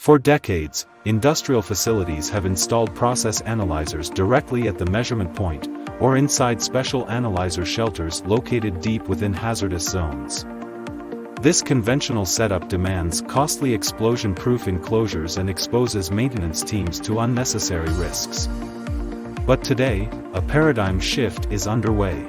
For decades, industrial facilities have installed process analyzers directly at the measurement point, or inside special analyzer shelters located deep within hazardous zones. This conventional setup demands costly explosion-proof enclosures and exposes maintenance teams to unnecessary risks. But today, a paradigm shift is underway.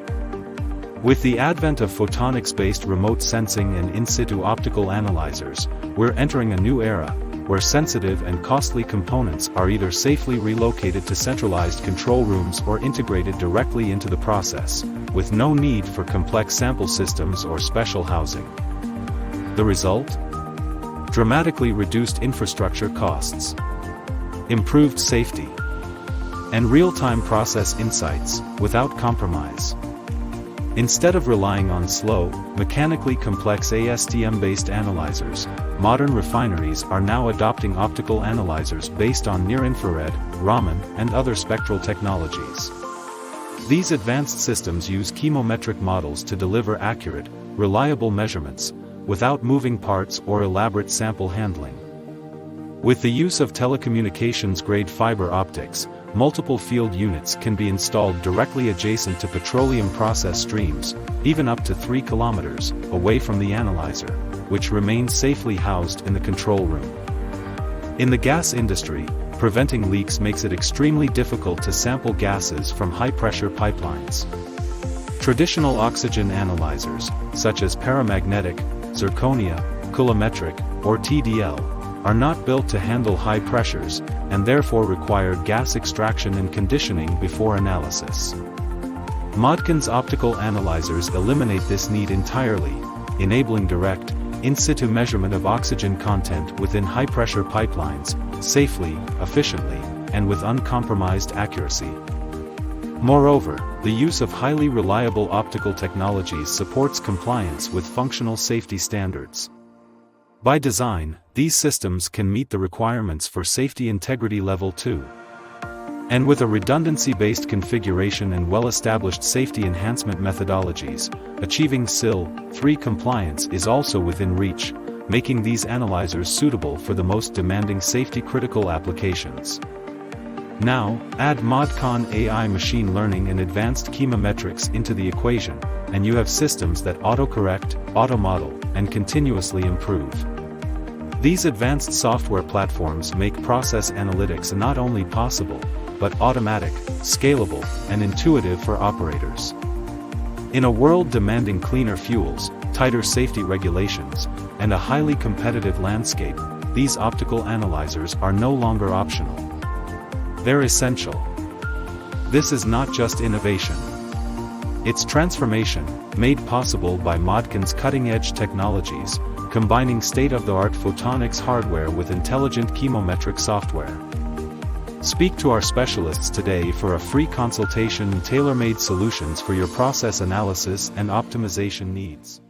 With the advent of photonics-based remote sensing and in-situ optical analyzers, we're entering a new era, where sensitive and costly components are either safely relocated to centralized control rooms or integrated directly into the process, with no need for complex sample systems or special housing. The result? Dramatically reduced infrastructure costs, improved safety, and real-time process insights, without compromise. Instead of relying on slow, mechanically complex ASTM-based analyzers, modern refineries are now adopting optical analyzers based on near-infrared, Raman, and other spectral technologies. These advanced systems use chemometric models to deliver accurate, reliable measurements, without moving parts or elaborate sample handling. With the use of telecommunications-grade fiber optics, multiple field units can be installed directly adjacent to petroleum process streams, even up to 3 kilometers away from the analyzer, which remains safely housed in the control room. In the gas industry, preventing leaks makes it extremely difficult to sample gases from high-pressure pipelines. Traditional oxygen analyzers, such as paramagnetic, zirconia, coulometric, or TDL, are not built to handle high pressures, and therefore require gas extraction and conditioning before analysis. Modcon's optical analyzers eliminate this need entirely, enabling direct, in-situ measurement of oxygen content within high-pressure pipelines, safely, efficiently, and with uncompromised accuracy. Moreover, the use of highly reliable optical technologies supports compliance with functional safety standards. By design, these systems can meet the requirements for Safety Integrity Level 2. And with a redundancy-based configuration and well-established safety enhancement methodologies, achieving SIL 3 compliance is also within reach, making these analyzers suitable for the most demanding safety-critical applications. Now, add Modcon AI machine learning and advanced chemometrics into the equation, and you have systems that auto-correct, auto-model, and continuously improve. These advanced software platforms make process analytics not only possible, but automatic, scalable, and intuitive for operators. In a world demanding cleaner fuels, tighter safety regulations, and a highly competitive landscape, these optical analyzers are no longer optional. They're essential. This is not just innovation. It's transformation, made possible by Modcon's cutting-edge technologies, combining state-of-the-art photonics hardware with intelligent chemometric software. Speak to our specialists today for a free consultation and tailor-made solutions for your process analysis and optimization needs.